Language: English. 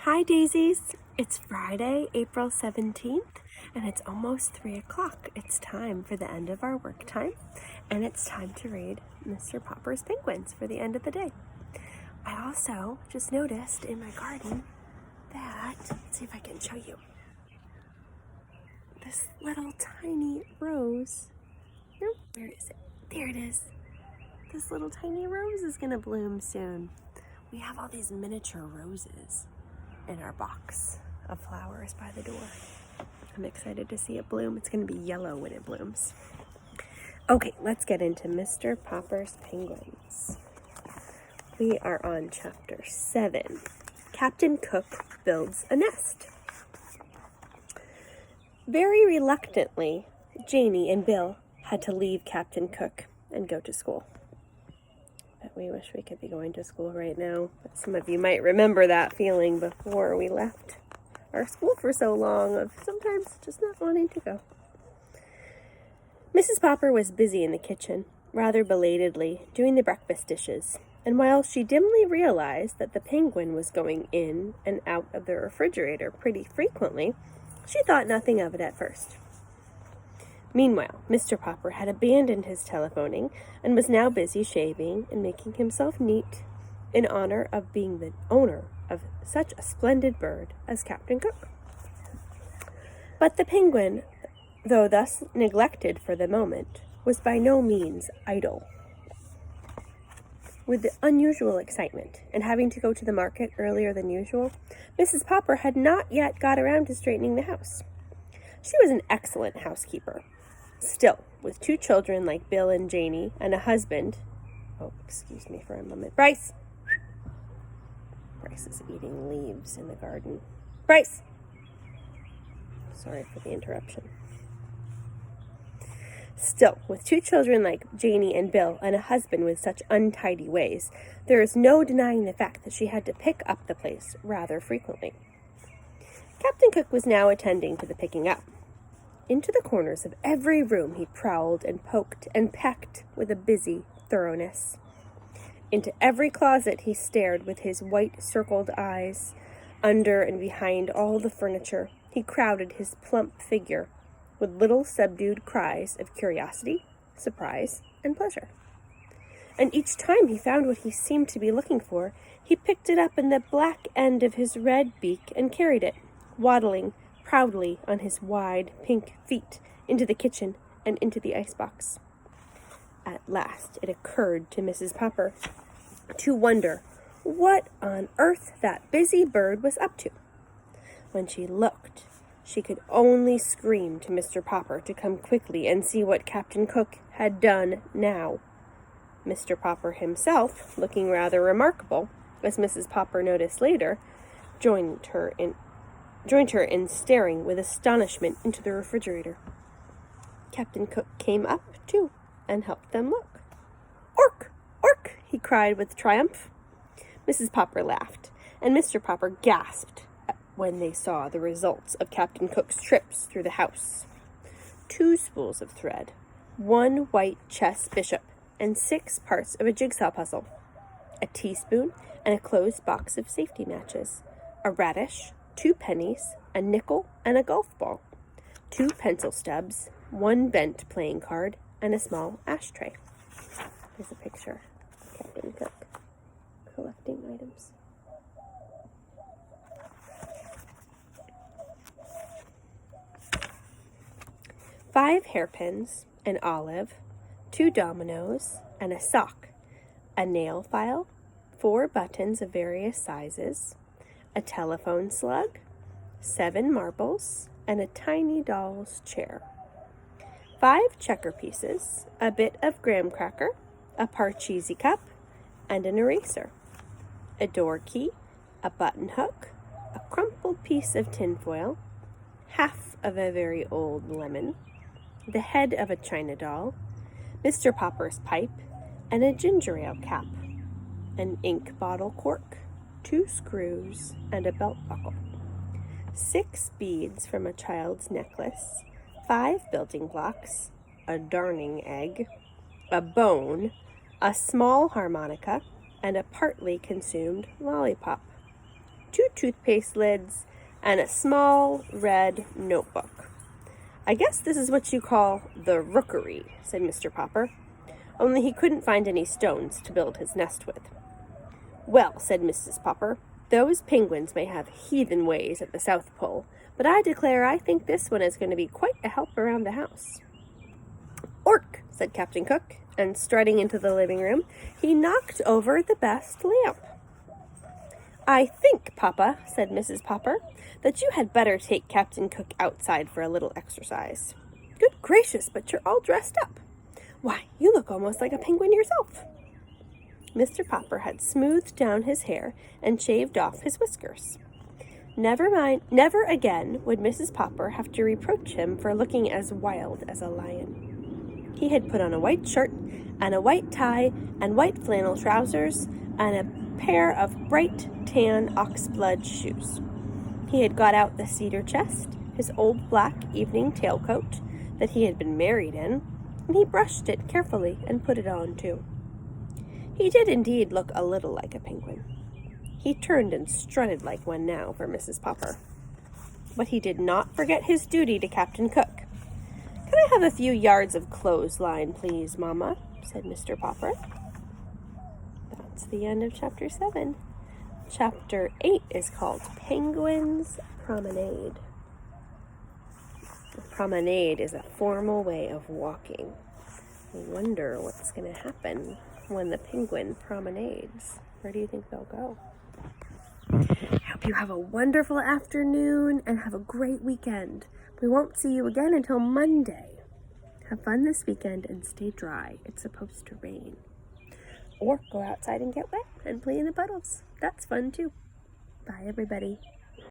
Hi daisies! It's Friday, April 17th, and it's almost 3 o'clock. It's time for the end of our work time, and it's time to read Mr. Popper's Penguins for the end of the day. I also just noticed in my garden that, let's see if I can show you, this little tiny rose. Oh, where is it? There it is. This little tiny rose is gonna bloom soon. We have all these miniature roses in our box of flowers by the door. I'm excited to see it bloom. It's going to be yellow when it blooms. Okay, let's get into Mr. Popper's Penguins. We are on chapter 7. Captain Cook builds a nest. Very reluctantly, Janie and Bill had to leave Captain Cook and go to school. But we wish we could be going to school right now. But some of you might remember that feeling before we left our school for so long of sometimes just not wanting to go. Mrs. Popper was busy in the kitchen, rather belatedly, doing the breakfast dishes. And while she dimly realized that the penguin was going in and out of the refrigerator pretty frequently, she thought nothing of it at first. Meanwhile, Mr. Popper had abandoned his telephoning and was now busy shaving and making himself neat in honor of being the owner of such a splendid bird as Captain Cook. But the penguin, though thus neglected for the moment, was by no means idle. With the unusual excitement and having to go to the market earlier than usual, Mrs. Popper had not yet got around to straightening the house. She was an excellent housekeeper. Still, with 2 children like Bill and Janie and a husband. Oh, excuse me for a moment. Bryce! Bryce is eating leaves in the garden. Bryce! Sorry for the interruption. Still, with 2 children like Janie and Bill and a husband with such untidy ways, there is no denying the fact that she had to pick up the place rather frequently. Captain Cook was now attending to the picking up. Into the corners of every room he prowled and poked and pecked with a busy thoroughness. Into every closet he stared with his white circled eyes. Under and behind all the furniture he crowded his plump figure with little subdued cries of curiosity, surprise, and pleasure. And each time he found what he seemed to be looking for, he picked it up in the black end of his red beak and carried it, waddling proudly on his wide pink feet into the kitchen and into the icebox. At last it occurred to Mrs. Popper to wonder what on earth that busy bird was up to. When she looked, she could only scream to Mr. Popper to come quickly and see what Captain Cook had done now. Mr. Popper himself, looking rather remarkable, as Mrs. Popper noticed later, joined her in staring with astonishment into the refrigerator. Captain Cook came up, too, and helped them look. "Ork! Ork!" he cried with triumph. Mrs. Popper laughed, and Mr. Popper gasped when they saw the results of Captain Cook's trips through the house. 2 spools of thread, 1 white chess bishop, and 6 parts of a jigsaw puzzle, a teaspoon and a closed box of safety matches, a radish, 2 pennies, a nickel, and a golf ball, 2 pencil stubs, 1 bent playing card, and a small ashtray. There's a picture of Captain Cook collecting items. Five hairpins, an olive, 2 dominoes, and a sock, a nail file, 4 buttons of various sizes, a telephone slug, 7 marbles, and a tiny doll's chair. 5 checker pieces, a bit of graham cracker, a Parcheesi cup, and an eraser. A door key, a button hook, a crumpled piece of tinfoil, half of a very old lemon, the head of a china doll, Mr. Popper's pipe, and a ginger ale cap, an ink bottle cork, 2 screws, and a belt buckle, 6 beads from a child's necklace, 5 building blocks, a darning egg, a bone, a small harmonica, and a partly consumed lollipop. 2 toothpaste lids, and a small red notebook. "I guess this is what you call the rookery," said Mr. Popper, only he couldn't find any stones to build his nest with. "Well," said Mrs. Popper, "those penguins may have heathen ways at the South Pole, but I declare I think this one is going to be quite a help around the house." "Ork," said Captain Cook, and striding into the living room, he knocked over the best lamp. "I think, Papa," said Mrs. Popper, "that you had better take Captain Cook outside for a little exercise." "Good gracious, but you're all dressed up. Why, you look almost like a penguin yourself." Mr. Popper had smoothed down his hair and shaved off his whiskers. Never again would Mrs. Popper have to reproach him for looking as wild as a lion. He had put on a white shirt and a white tie and white flannel trousers and a pair of bright tan oxblood shoes. He had got out the cedar chest, his old black evening tailcoat that he had been married in, and he brushed it carefully and put it on too. He did indeed look a little like a penguin. He turned and strutted like one now for Mrs. Popper. But he did not forget his duty to Captain Cook. "Can I have a few yards of clothesline, please, Mamma?" said Mr. Popper. That's the end of Chapter 7. Chapter 8 is called Penguin's Promenade. A promenade is a formal way of walking. I wonder what's going to happen when the penguin promenades. Where do you think they'll go? I hope you have a wonderful afternoon and have a great weekend. We won't see you again until Monday. Have fun this weekend and stay dry. It's supposed to rain. Or go outside and get wet and play in the puddles. That's fun too. Bye, everybody.